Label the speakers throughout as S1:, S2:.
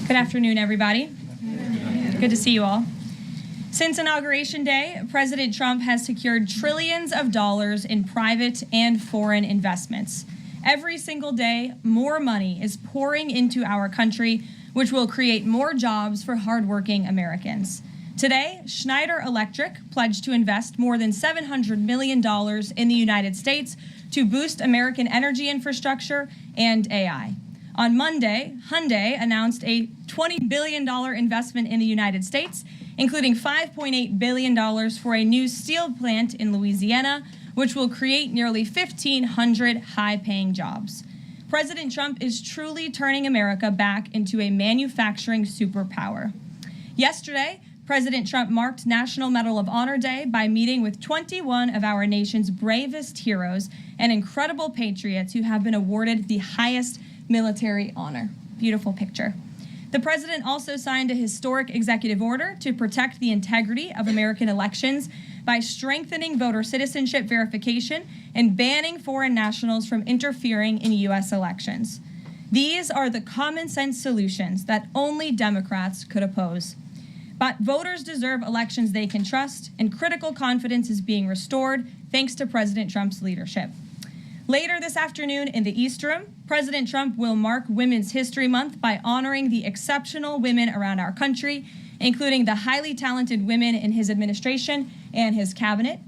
S1: Good afternoon, everybody. Good to see you all. Since Inauguration Day, President Trump has secured trillions of dollars in private and foreign investments. Every single day, more money is pouring into our country, which will create more jobs for hardworking Americans. Today, Schneider Electric pledged to invest more than $700 million in the United States to boost American energy infrastructure and AI. On Monday, Hyundai announced a $20 billion investment in the United States, including $5.8 billion for a new steel plant in Louisiana, which will create nearly 1,500 high-paying jobs. President Trump is truly turning America back into a manufacturing superpower. Yesterday, President Trump marked National Medal of Honor Day by meeting with 21 of our nation's bravest heroes and incredible patriots who have been awarded the highest military honor. Beautiful picture. The president also signed a historic executive order to protect the integrity of American elections by strengthening voter citizenship verification and banning foreign nationals from interfering in U.S. elections. These are the common sense solutions that only Democrats could oppose. But voters deserve elections they can trust, and critical confidence is being restored thanks to President Trump's leadership. Later this afternoon in the East Room, President Trump will mark Women's History Month by honoring the exceptional women around our country, including the highly talented women in his administration and his cabinet.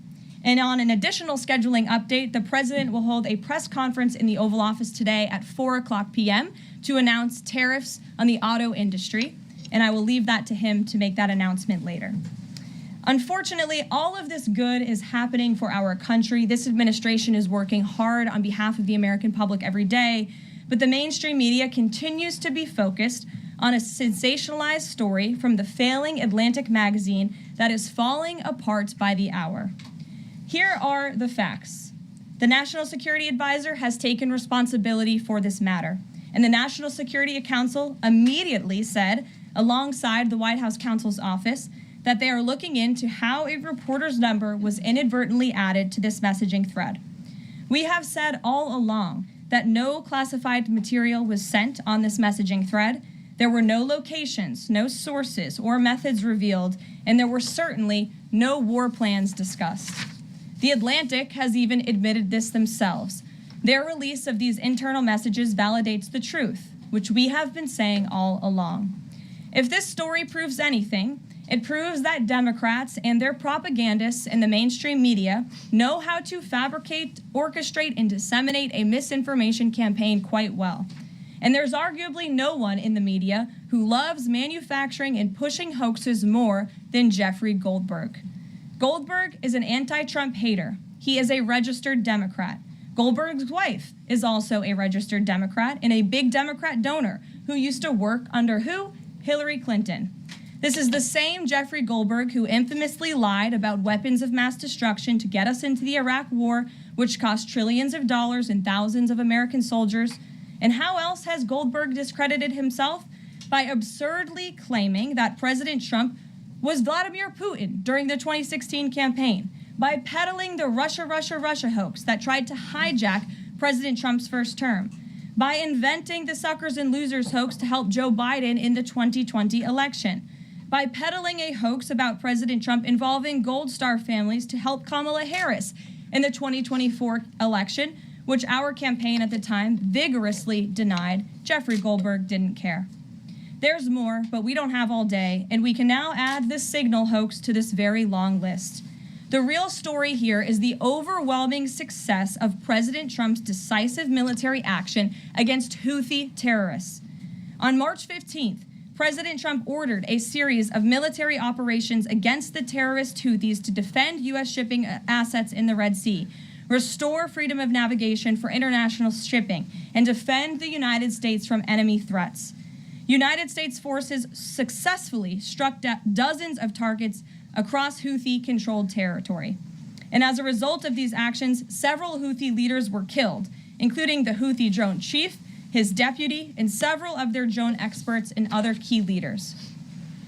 S1: And on an additional scheduling update, the president will hold a press conference in the Oval Office today at 4:00 p.m. to announce tariffs on the auto industry, and I will leave that to him to make that announcement later. Unfortunately, all of this good is happening for our country. This administration is working hard on behalf of the American public every day, but the mainstream media continues to be focused on a sensationalized story from the failing Atlantic magazine that is falling apart by the hour. Here are the facts. The National Security Advisor has taken responsibility for this matter, and the National Security Council immediately said, alongside the White House counsel's office, that they are looking into how a reporter's number was inadvertently added to this messaging thread. We have said all along that no classified material was sent on this messaging thread. There were no locations, no sources, or methods revealed, and there were certainly no war plans discussed. The Atlantic has even admitted this themselves. Their release of these internal messages validates the truth, which we have been saying all along. If this story proves anything, it proves that Democrats and their propagandists in the mainstream media know how to fabricate, orchestrate, and disseminate a misinformation campaign quite well. And there's arguably no one in the media who loves manufacturing and pushing hoaxes more than Jeffrey Goldberg. Goldberg is an anti-Trump hater. He is a registered Democrat. Goldberg's wife is also a registered Democrat and a big Democrat donor who used to work under who? Hillary Clinton. This is the same Jeffrey Goldberg who infamously lied about weapons of mass destruction to get us into the Iraq War, which cost trillions of dollars and thousands of American soldiers. And how else has Goldberg discredited himself? By absurdly claiming that President Trump was Vladimir Putin during the 2016 campaign, by peddling the Russia hoax that tried to hijack President Trump's first term, by inventing the suckers and losers hoax to help Joe Biden in the 2020 election, by peddling a hoax about President Trump involving Gold Star families to help Kamala Harris in the 2024 election, which our campaign at the time vigorously denied. Jeffrey Goldberg didn't care. There's more, but we don't have all day, and we can now add this signal hoax to this very long list. The real story here is the overwhelming success of President Trump's decisive military action against Houthi terrorists. On March 15th, President Trump ordered a series of military operations against the terrorist Houthis to defend U.S. shipping assets in the Red Sea, restore freedom of navigation for international shipping, and defend the United States from enemy threats. United States forces successfully struck dozens of targets across Houthi-controlled territory. And as a result of these actions, several Houthi leaders were killed, including the Houthi drone chief, his deputy, and several of their drone experts and other key leaders.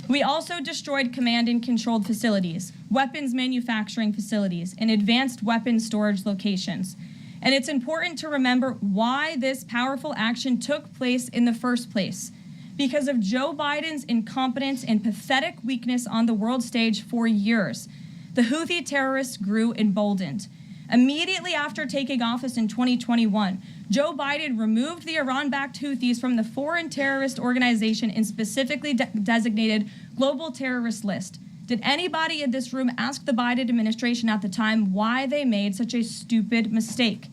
S1: We also destroyed command and controlled facilities, weapons manufacturing facilities, and advanced weapons storage locations. And it's important to remember why this powerful action took place in the first place. because of Joe Biden's incompetence and pathetic weakness on the world stage for years. The Houthi terrorists grew emboldened. Immediately after taking office in 2021, Joe Biden removed the Iran-backed Houthis from the foreign terrorist organization and specifically designated global terrorist list. Did anybody in this room ask the Biden administration at the time why they made such a stupid mistake?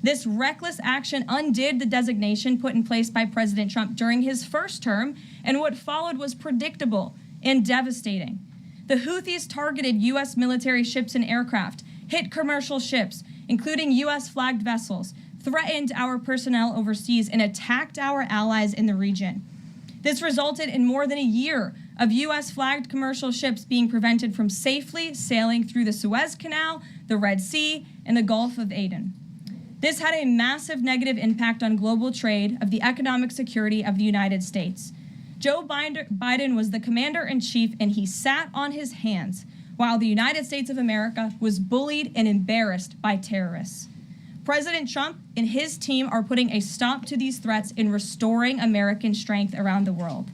S1: This reckless action undid the designation put in place by President Trump during his first term, and what followed was predictable and devastating. The Houthis targeted U.S. military ships and aircraft, hit commercial ships, including U.S.-flagged vessels, threatened our personnel overseas, and attacked our allies in the region. This resulted in more than a year of U.S.-flagged commercial ships being prevented from safely sailing through the Suez Canal, the Red Sea, and the Gulf of Aden. This had a massive negative impact on global trade of the economic security of the United States. Joe Biden was the commander-in-chief, and he sat on his hands while the United States of America was bullied and embarrassed by terrorists. President Trump and his team are putting a stop to these threats and restoring American strength around the world.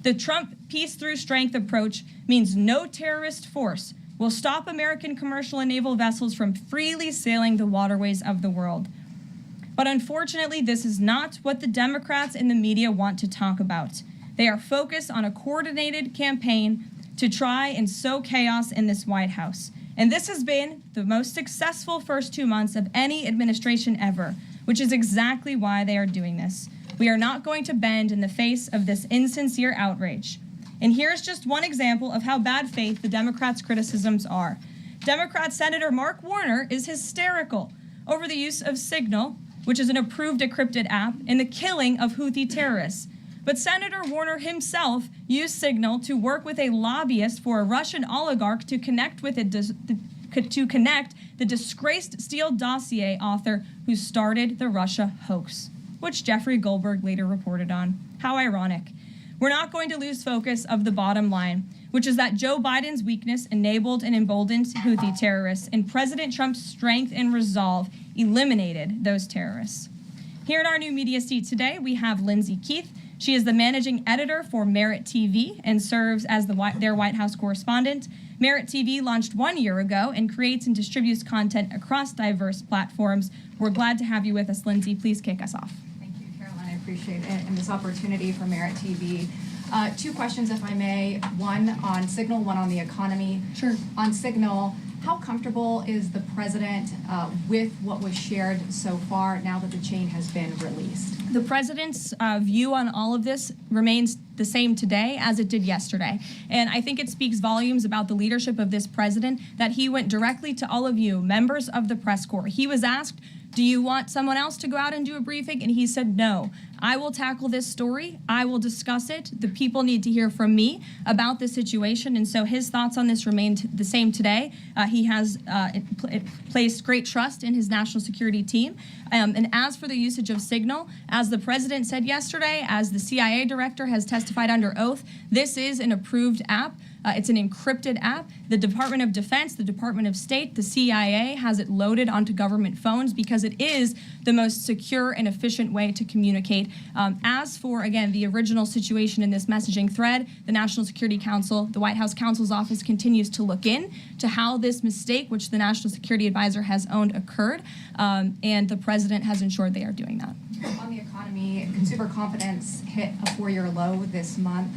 S1: The Trump peace through strength approach means no terrorist force will stop American commercial and naval vessels from freely sailing the waterways of the world. But unfortunately, this is not what the Democrats and the media want to talk about. They are focused on a coordinated campaign to try and sow chaos in this White House. And this has been the most successful first 2 months of any administration ever, which is exactly why they are doing this. We are not going to bend in the face of this insincere outrage. And here's just one example of how bad faith the Democrats' criticisms are. Democrat Senator Mark Warner is hysterical over the use of Signal, which is an approved decrypted app, in the killing of Houthi terrorists. But Senator Warner himself used Signal to work with a lobbyist for a Russian oligarch to connect the disgraced Steele dossier author who started the Russia hoax, which Jeffrey Goldberg later reported on. How ironic. We're not going to lose focus of the bottom line, which is that Joe Biden's weakness enabled and emboldened Houthi terrorists, and President Trump's strength and resolve eliminated those terrorists. Here in our new media seat today, we have Lindsay Keith. She is the managing editor for Merit TV and serves as their White House correspondent. Merit TV launched 1 year ago and creates and distributes content across diverse platforms. We're glad to have you with us, Lindsay. Please kick us off.
S2: I appreciate it and this opportunity for Merit TV. Two questions, if I may. One on Signal, one on the economy.
S1: Sure.
S2: On Signal, how comfortable is the president with what was shared so far now that the chain has been released?
S1: The president's view on all of this remains the same today as it did yesterday. And I think it speaks volumes about the leadership of this president that he went directly to all of you, members of the press corps. He was asked, do you want someone else to go out and do a briefing? And he said, no, I will tackle this story. I will discuss it. The people need to hear from me about this situation. And so his thoughts on this remained the same today. He has placed great trust in his national security team. And as for the usage of Signal, as the president said yesterday, as the CIA director has testified under oath, this is an approved app. It's an encrypted app. The Department of Defense, the Department of State, the CIA has it loaded onto government phones because it is the most secure and efficient way to communicate. As for, again, the original situation in this messaging thread, the National Security Council, the White House counsel's office continues to look in to how this mistake, which the National Security Advisor has owned, occurred, and the president has ensured they are doing that.
S2: On the economy, consumer confidence hit a 4-year low this month.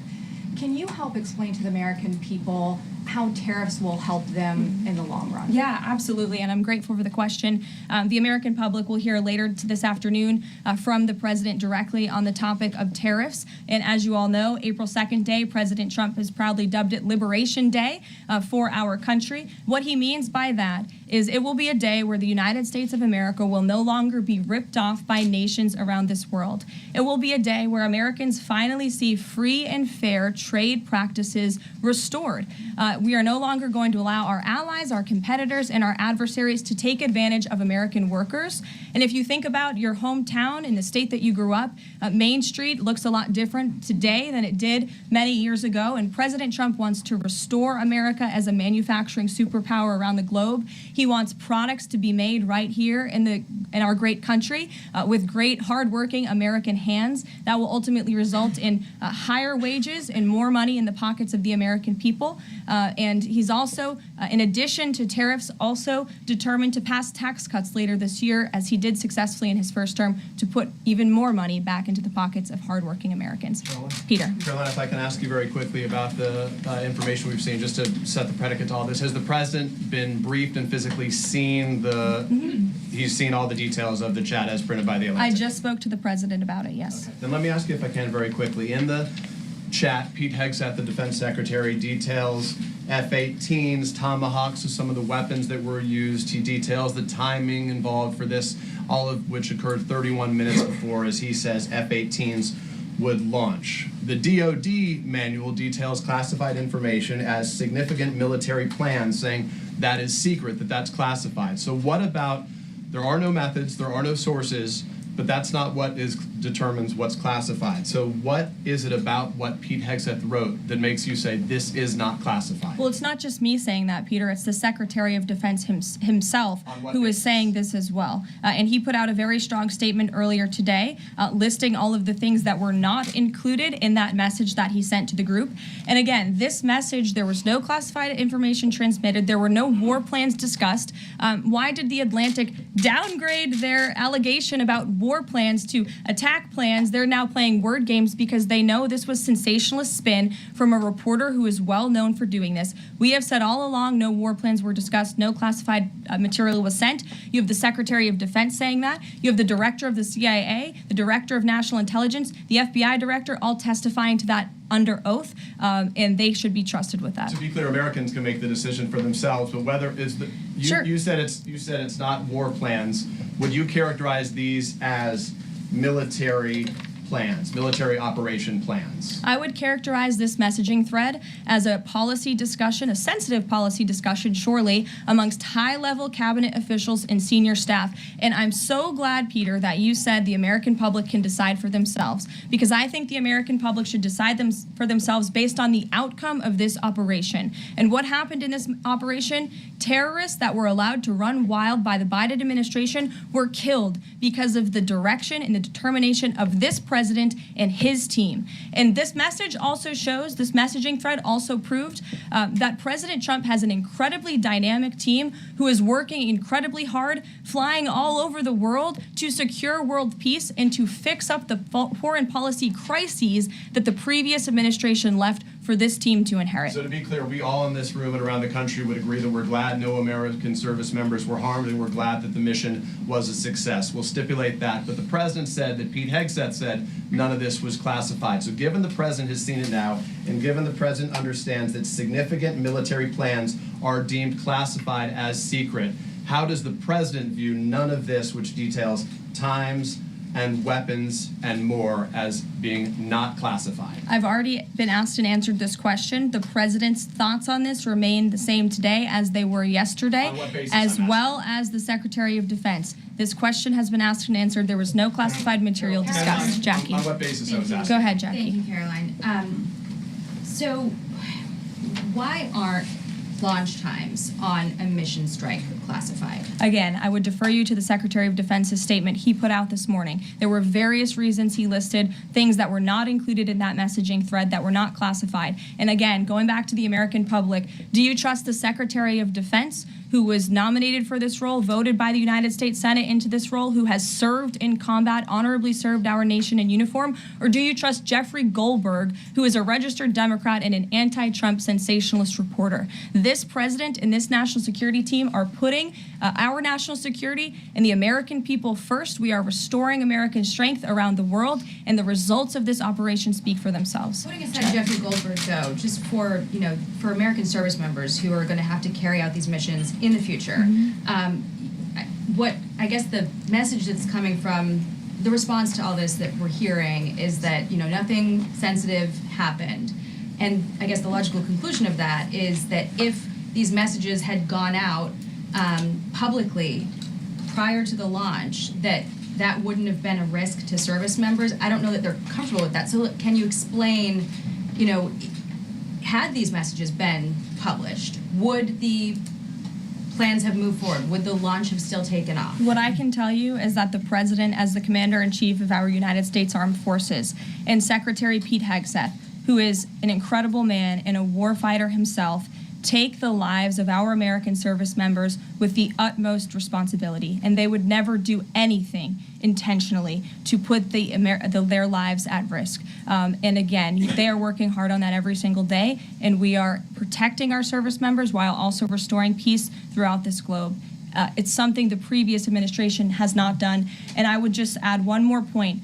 S2: Can you help explain to the American people how tariffs will help them in the long run?
S1: Yeah, absolutely, and I'm grateful for the question. The American public will hear later this afternoon from the president directly on the topic of tariffs. And as you all know, April 2nd day, President Trump has proudly dubbed it Liberation Day for our country. What he means by that is it will be a day where the United States of America will no longer be ripped off by nations around this world. It will be a day where Americans finally see free and fair trade practices restored. We are no longer going to allow our allies, our competitors, and our adversaries to take advantage of American workers. And if you think about your hometown in the state that you grew up, Main Street looks a lot different today than it did many years ago. And President Trump wants to restore America as a manufacturing superpower around the globe. He wants products to be made right here in our great country with great, hardworking American hands that will ultimately result in higher wages and more money in the pockets of the American people. And he's also, in addition to tariffs, also determined to pass tax cuts later this year, as he did successfully in his first term, to put even more money back into the pockets of hardworking Americans. Peter.
S3: Karoline, if I can ask you very quickly about the information we've seen, just to set the predicate to all this. Has the president been briefed and physically seen he's seen all the details of the chat as printed by the Atlantic?
S1: I just spoke to the president about it, yes.
S3: Okay. Then let me ask you, if I can, very quickly. In the chat, Pete Hegseth, the defense secretary, details F-18s, Tomahawks, some of the weapons that were used. He details the timing involved for this, all of which occurred 31 minutes before, as he says, F-18s would launch. The DoD manual details classified information as significant military plans, saying that is secret, that's classified. So what about, there are no methods, there are no sources, but that's not what determines what's classified. So what is it about what Pete Hegseth wrote that makes you say this is not classified?
S1: Well, it's not just me saying that, Peter. It's the Secretary of Defense himself who is saying this as well. And he put out a very strong statement earlier today listing all of the things that were not included in that message that he sent to the group. And again, this message, there was no classified information transmitted. There were no war plans discussed. Why did the Atlantic downgrade their allegation about war plans to attack plans? They're now playing word games because they know this was sensationalist spin from a reporter who is well known for doing this. We have said all along no war plans were discussed, no classified material was sent. You have the Secretary of Defense saying that. You have the Director of the CIA, the Director of National Intelligence, the FBI Director, all testifying to that under oath, and they should be trusted with that.
S3: To be clear, Americans can make the decision for themselves, but whether is the
S1: Sure.
S3: you said it's not war plans. Would you characterize these as military plans, military operation plans?
S1: I would characterize this messaging thread as a policy discussion, a sensitive policy discussion, surely, amongst high-level cabinet officials and senior staff. And I'm so glad, Peter, that you said the American public can decide for themselves, because I think the American public should decide for themselves based on the outcome of this operation. And what happened in this operation? Terrorists that were allowed to run wild by the Biden administration were killed because of the direction and the determination of this president and his team. And this message also shows, this messaging thread also proved that President Trump has an incredibly dynamic team who is working incredibly hard, flying all over the world to secure world peace and to fix up the foreign policy crises that the previous administration left for this team to inherit.
S3: So to be clear, we all in this room and around the country would agree that we're glad no American service members were harmed, and we're glad that the mission was a success. We'll stipulate that. But the president said that Pete Hegseth said none of this was classified. So given the president has seen it now, and given the president understands that significant military plans are deemed classified as secret, how does the president view none of this, which details times and weapons and more, as being not classified?
S1: I've already been asked and answered this question. The president's thoughts on this remain the same today as they were yesterday,
S3: On what basis,
S1: as
S3: I'm
S1: well as the Secretary of Defense. This question has been asked and answered. There was no classified material discussed. Jackie.
S3: On what basis I was asking?
S1: Go ahead, Jackie.
S4: Thank you, Caroline. So why aren't launch times on a mission strike classified?
S1: Again, I would defer you to the Secretary of Defense's statement he put out this morning. There were various reasons he listed, things that were not included in that messaging thread that were not classified. And again, going back to the American public, do you trust the Secretary of Defense, who was nominated for this role, voted by the United States Senate into this role, who has served in combat, honorably served our nation in uniform? Or do you trust Jeffrey Goldberg, who is a registered Democrat and an anti-Trump sensationalist reporter? This president and this national security team are putting our national security and the American people first. We are restoring American strength around the world, and the results of this operation speak for themselves.
S4: Putting aside Jeffrey Goldberg, though, just for for American service members who are going to have to carry out these missions in the future, what I guess the message that's coming from the response to all this that we're hearing is that nothing sensitive happened, And I guess the logical conclusion of that is that if these messages had gone out publicly prior to the launch, that wouldn't have been a risk to service members. I don't know that they're comfortable with that. So can you explain, had these messages been published, would the plans have moved forward? Would the launch have still taken off?
S1: What I can tell you is that the President, as the Commander-in-Chief of our United States Armed Forces, and Secretary Pete Hegseth, who is an incredible man and a warfighter himself, take the lives of our American service members with the utmost responsibility, and they would never do anything intentionally to put their lives at risk. And again, they are working hard on that every single day, and we are protecting our service members while also restoring peace throughout this globe. It's something the previous administration has not done. And I would just add one more point.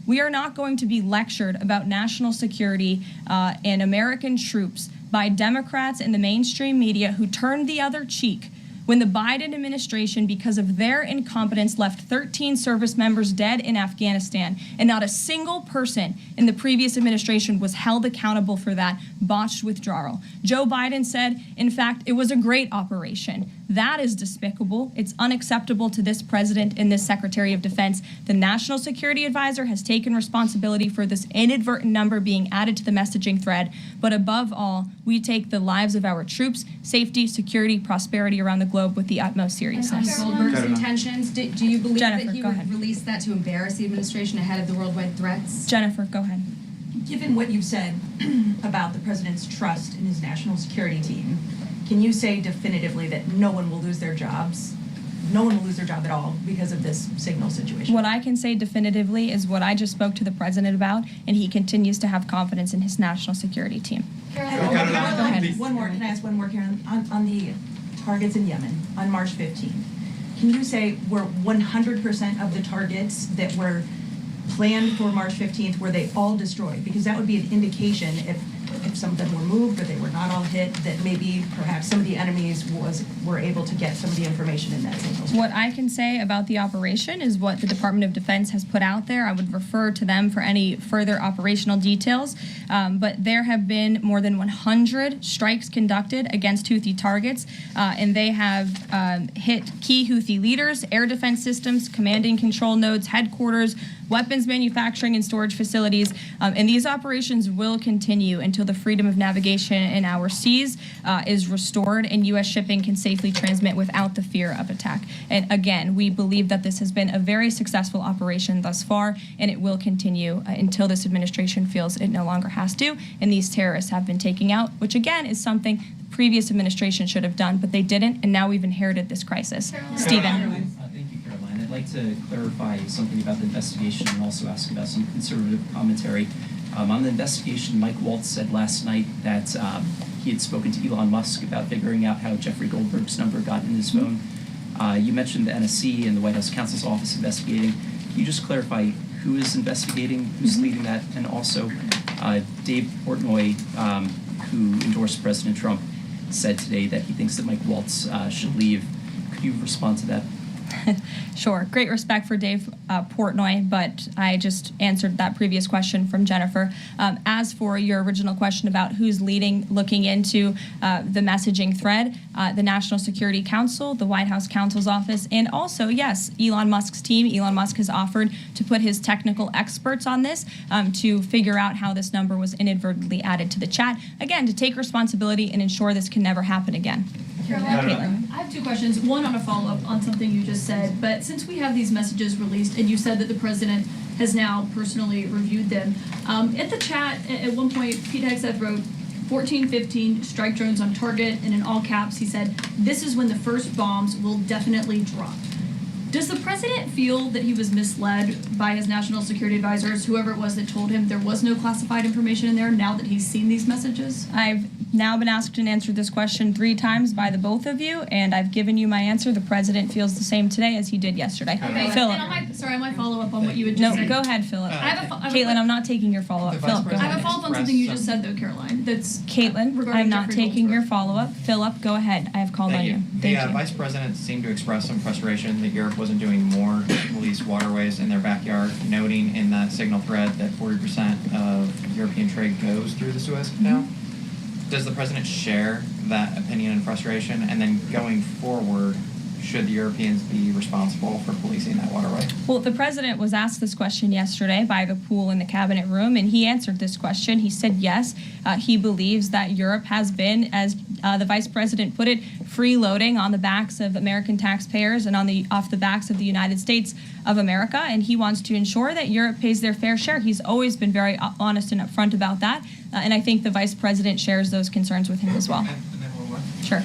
S1: We are not going to be lectured about national security and American troops by Democrats in the mainstream media who turned the other cheek when the Biden administration, because of their incompetence, left 13 service members dead in Afghanistan, and not a single person in the previous administration was held accountable for that botched withdrawal. Joe Biden said, in fact, it was a great operation. That is despicable. It's unacceptable to this president and this Secretary of Defense. The National Security Advisor has taken responsibility for this inadvertent number being added to the messaging thread. But above all, we take the lives of our troops, safety, security, prosperity around the globe with the utmost seriousness.
S4: Goldberg's intentions, do you believe
S1: Jennifer,
S4: that he
S1: go
S4: would
S1: ahead.
S4: release that to embarrass the administration ahead of the worldwide threats?
S1: Jennifer, go ahead.
S5: Given what you've said about the president's trust in his national security team, can you say definitively that no one will lose their jobs? No one will lose their job at all because of this signal situation?
S1: What I can say definitively is what I just spoke to the president about, and he continues to have confidence in his national security team.
S5: Caroline, one more. Can I ask one more, Karen? On the targets in Yemen on March 15th, can you say were 100% of the targets that were planned for March 15th, were they all destroyed? Because that would be an indication if some of them were moved or they were not all hit, that maybe perhaps some of the enemies were able to get some of the information in that signal.
S1: What I can say about the operation is what the Department of Defense has put out there. I would refer to them for any further operational details. But there have been more than 100 strikes conducted against Houthi targets, and they have hit key Houthi leaders, air defense systems, command and control nodes, headquarters, weapons manufacturing and storage facilities, and these operations will continue until the freedom of navigation in our seas is restored and U.S. shipping can safely transmit without the fear of attack. And again, we believe that this has been a very successful operation thus far, and it will continue until this administration feels it no longer has to, and these terrorists have been taken out, which again is something the previous administration should have done, but they didn't, and now we've inherited this crisis. Stephen.
S6: Thank you, Caroline. I'd like to clarify something about the investigation and also ask about some conservative commentary. On the investigation, Mike Waltz said last night that he had spoken to Elon Musk about figuring out how Jeffrey Goldberg's number got in his phone. You mentioned the NSC and the White House counsel's office investigating. Can you just clarify who is investigating, who's leading that, and also Dave Portnoy, who endorsed President Trump, said today that he thinks that Mike Waltz should leave. Could you respond to that?
S1: Sure. Great respect for Dave Portnoy, but I just answered that previous question from Jennifer. As for your original question about who's looking into the messaging thread, the National Security Council, the White House counsel's office, and also, yes, Elon Musk's team. Elon Musk has offered to put his technical experts on this to figure out how this number was inadvertently added to the chat. Again, to take responsibility and ensure this can never happen again.
S7: Caroline, I have two questions. One on a follow-up on something you just said. But since we have these messages released, and you said that the president has now personally reviewed them, at the chat, at one point, Pete Hegseth wrote 1415 strike drones on target, and in all caps, he said, "This is when the first bombs will definitely drop." Does the president feel that he was misled by his national security advisors, whoever it was that told him there was no classified information in there, now that he's seen these messages?
S1: I've now been asked and answered this question 3 times by the both of you, and I've given you my answer. The president feels the same today as he did yesterday.
S7: Okay,
S1: Philip.
S7: Sorry, I might follow up on what you had just
S1: No,
S7: said.
S1: go ahead, Philip.
S7: I have a
S1: Caitlin, I'm not taking your follow-up. Philip, go
S7: I have
S1: ahead.
S7: a follow-up on on something you just said, though, Caroline. That's
S1: Caitlin,
S7: regarding
S1: I'm not
S7: Jeffrey
S1: taking
S7: Goldsberg.
S1: your follow-up. Philip, go ahead. I have called on you.
S8: The
S1: Thank you.
S8: Vice President seemed to express some frustration that Europe wasn't doing more to police waterways in their backyard, noting in that signal thread that 40% of European trade goes through the Suez Canal. Does the President share that opinion and frustration? And then going forward, should the Europeans be responsible for policing that waterway?
S1: Well, the president was asked this question yesterday by the pool in the cabinet room, and he answered this question. He said yes, he believes that Europe has been, as the vice president put it, freeloading on the backs of American taxpayers and off the backs of the United States of America, and he wants to ensure that Europe pays their fair share. He's always been very honest and upfront about that, and I think the vice president shares those concerns with him as well.
S8: And then one more.
S1: Sure.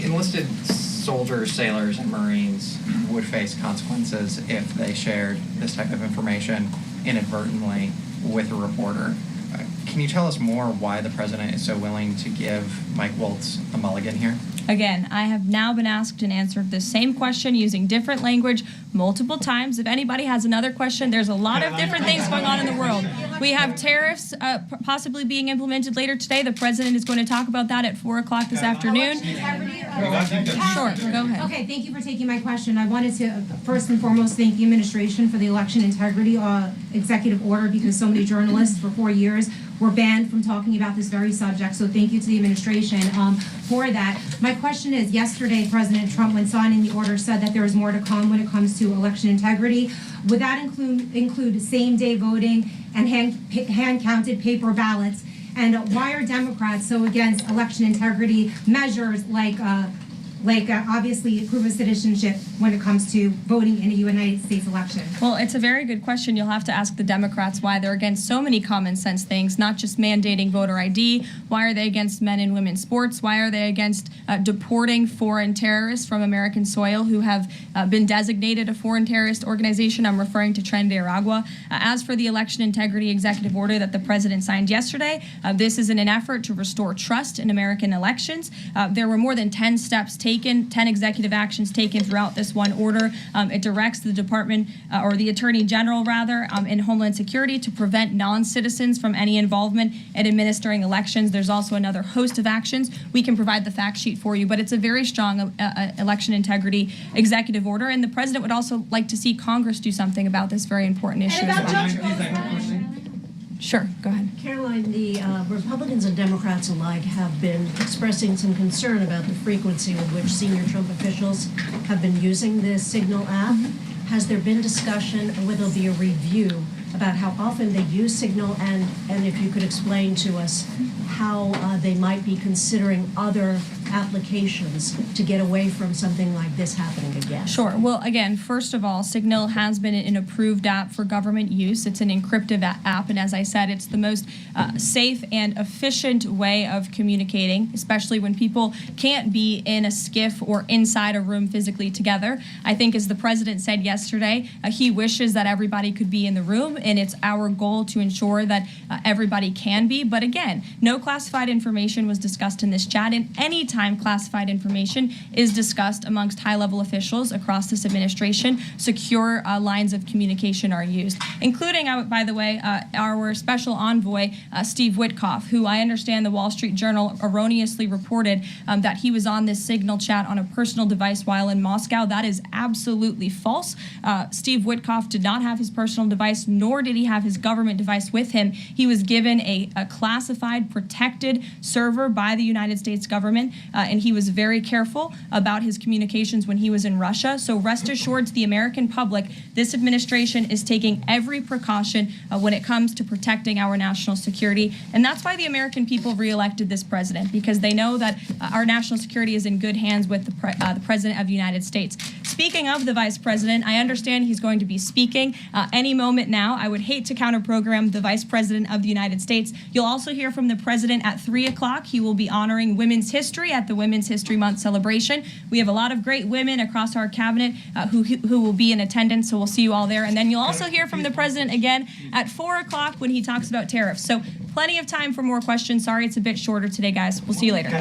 S8: Enlisted soldiers, sailors, and Marines would face consequences if they shared this type of information inadvertently with a reporter. Can you tell us more why the President is so willing to give Mike Waltz a mulligan here?
S1: Again, I have now been asked and answered the same question using different language multiple times. If anybody has another question, there's a lot of different things going on in the world. We have tariffs possibly being implemented later today. The president is going to talk about that at 4 o'clock this afternoon. Sure, go ahead.
S9: Okay, thank you for taking my question. I wanted to first and foremost thank the administration for the election integrity executive order, because so many journalists for 4 years were banned from talking about this very subject. So thank you to the administration for that. My question is, yesterday President Trump, when signing the order, said that there is more to come when it comes to election integrity. Would that include same-day voting and hand-counted paper ballots? And why are Democrats so against election integrity measures like obviously proof of citizenship when it comes to voting in a United States election?
S1: Well, it's a very good question. You'll have to ask the Democrats why they're against so many common sense things, not just mandating voter ID. Why are they against men and women's sports? Why are they against deporting foreign terrorists from American soil who have been designated a foreign terrorist organization? I'm referring to Tren de Aragua. As for the election integrity executive order that the president signed yesterday, this is in an effort to restore trust in American elections. There were more than 10 steps taken, 10 executive actions taken throughout this one order. It directs the department, or the attorney general rather, in Homeland Security to prevent non-citizens from any involvement in administering elections. There's also another host of actions. We can provide the fact sheet for you, but it's a very strong election integrity executive order, and the president would also like to see Congress do something about this very important issue as well. Sure, go ahead.
S10: Caroline, the Republicans and Democrats alike have been expressing some concern about the frequency with which senior Trump officials have been using the Signal app. Has there been discussion, or will there be a review about how often they use Signal, and if you could explain to us how they might be considering other applications to get away from something like this happening again?
S1: Sure. Well, again, first of all, Signal has been an approved app for government use. It's an encrypted app, and as I said, it's the most safe and efficient way of communicating, especially when people can't be in a skiff or inside a room physically together. I think, as the president said yesterday, he wishes that everybody could be in the room, and it's our goal to ensure that everybody can be. But again, no classified information was discussed in this chat, and any time classified information is discussed amongst high-level officials across this administration, secure lines of communication are used, including, by the way, our special envoy, Steve Witkoff, who I understand the Wall Street Journal erroneously reported that he was on this Signal chat on a personal device while in Moscow. That is absolutely false. Steve Witkoff did not have his personal device, nor did he have his government device with him. He was given a classified, protected server by the United States government, and he was very careful about his communications when he was in Russia. So rest assured to the American public, this administration is taking every precaution when it comes to protecting our national security. And that's why the American people reelected this president, because they know that our national security is in good hands with the President of the United States. Speaking of the Vice President, I understand he's going to be speaking any moment now. I would hate to counter-program the Vice President of the United States. You'll also hear from the President at 3 o'clock. He will be honoring women's history at the Women's History Month celebration. We have a lot of great women across our cabinet who will be in attendance, so we'll see you all there. And then you'll also hear from the President again at 4 o'clock when he talks about tariffs. So plenty of time for more questions. Sorry it's a bit shorter today, guys. We'll see you later.